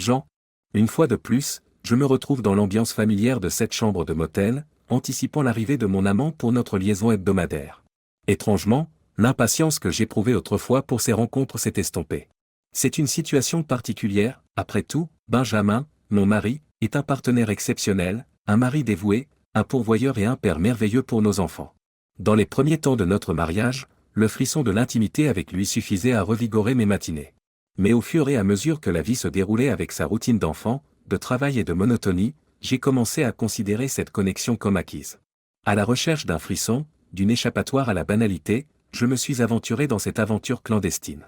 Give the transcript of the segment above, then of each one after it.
Jean. Une fois de plus, je me retrouve dans l'ambiance familière de cette chambre de motel, anticipant l'arrivée de mon amant pour notre liaison hebdomadaire. Étrangement, l'impatience que j'éprouvais autrefois pour ces rencontres s'est estompée. C'est une situation particulière, après tout, Benjamin, mon mari, est un partenaire exceptionnel, un mari dévoué, un pourvoyeur et un père merveilleux pour nos enfants. Dans les premiers temps de notre mariage, le frisson de l'intimité avec lui suffisait à revigorer mes matinées. Mais au fur et à mesure que la vie se déroulait avec sa routine d'enfant, de travail et de monotonie, j'ai commencé à considérer cette connexion comme acquise. À la recherche d'un frisson, d'une échappatoire à la banalité, je me suis aventuré dans cette aventure clandestine.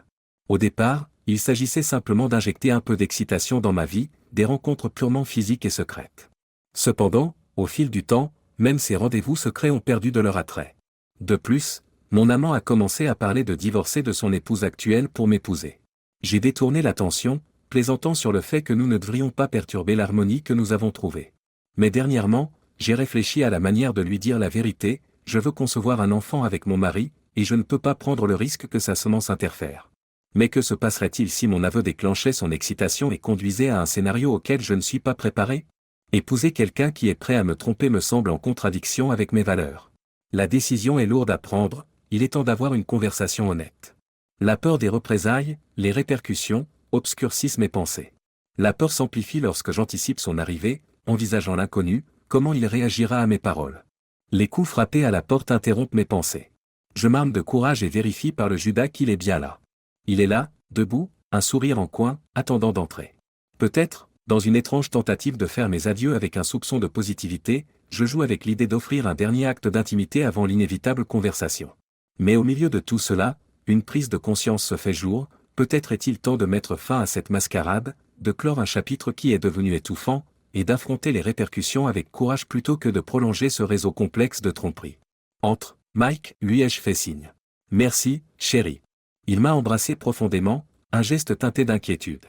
Au départ, il s'agissait simplement d'injecter un peu d'excitation dans ma vie, des rencontres purement physiques et secrètes. Cependant, au fil du temps, même ces rendez-vous secrets ont perdu de leur attrait. De plus, mon amant a commencé à parler de divorcer de son épouse actuelle pour m'épouser. J'ai détourné l'attention, plaisantant sur le fait que nous ne devrions pas perturber l'harmonie que nous avons trouvée. Mais dernièrement, j'ai réfléchi à la manière de lui dire la vérité, je veux concevoir un enfant avec mon mari, et je ne peux pas prendre le risque que sa semence interfère. Mais que se passerait-il si mon aveu déclenchait son excitation et conduisait à un scénario auquel je ne suis pas préparé ? Épouser quelqu'un qui est prêt à me tromper me semble en contradiction avec mes valeurs. La décision est lourde à prendre, il est temps d'avoir une conversation honnête. La peur des représailles, les répercussions, obscurcissent mes pensées. La peur s'amplifie lorsque j'anticipe son arrivée, envisageant l'inconnu, comment il réagira à mes paroles. Les coups frappés à la porte interrompent mes pensées. Je m'arme de courage et vérifie par le Judas qu'il est bien là. Il est là, debout, un sourire en coin, attendant d'entrer. Peut-être, dans une étrange tentative de faire mes adieux avec un soupçon de positivité, je joue avec l'idée d'offrir un dernier acte d'intimité avant l'inévitable conversation. Mais au milieu de tout cela, une prise de conscience se fait jour, peut-être est-il temps de mettre fin à cette mascarade, de clore un chapitre qui est devenu étouffant, et d'affronter les répercussions avec courage plutôt que de prolonger ce réseau complexe de tromperie. Entre, Mike, lui ai-je fait signe. Merci, chérie. Il m'a embrassé profondément, un geste teinté d'inquiétude.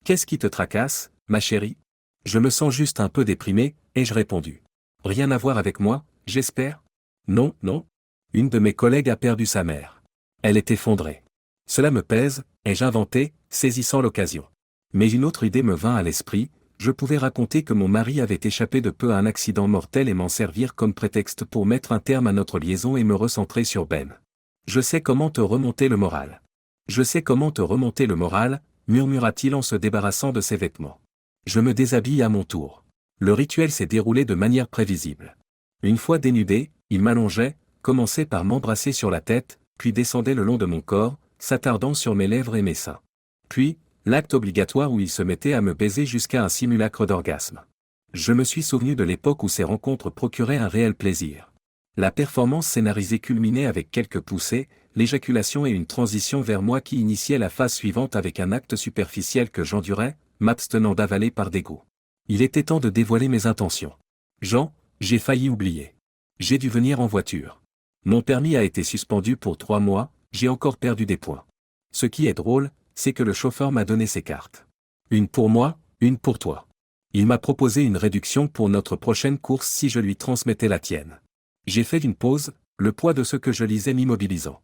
Qu'est-ce qui te tracasse, ma chérie ? Je me sens juste un peu déprimé, ai-je répondu. Rien à voir avec moi, j'espère ? Non, non. Une de mes collègues a perdu sa mère. Elle est effondrée. Cela me pèse, ai-je inventé, saisissant l'occasion. Mais une autre idée me vint à l'esprit, je pouvais raconter que mon mari avait échappé de peu à un accident mortel et m'en servir comme prétexte pour mettre un terme à notre liaison et me recentrer sur Ben. Je sais comment te remonter le moral. Je sais comment te remonter le moral, murmura-t-il en se débarrassant de ses vêtements. Je me déshabille à mon tour. Le rituel s'est déroulé de manière prévisible. Une fois dénudé, il m'allongeait, commençait par m'embrasser sur la tête, puis descendait le long de mon corps, s'attardant sur mes lèvres et mes seins. Puis, l'acte obligatoire où il se mettait à me baiser jusqu'à un simulacre d'orgasme. Je me suis souvenu de l'époque où ces rencontres procuraient un réel plaisir. La performance scénarisée culminait avec quelques poussées, l'éjaculation et une transition vers moi qui initiait la phase suivante avec un acte superficiel que j'endurais, m'abstenant d'avaler par dégoût. Il était temps de dévoiler mes intentions. Jean, j'ai failli oublier. J'ai dû venir en voiture. Mon permis a été suspendu pour 3 mois, j'ai encore perdu des points. Ce qui est drôle, c'est que le chauffeur m'a donné ses cartes. Une pour moi, une pour toi. Il m'a proposé une réduction pour notre prochaine course si je lui transmettais la tienne. J'ai fait une pause, le poids de ce que je lisais m'immobilisant.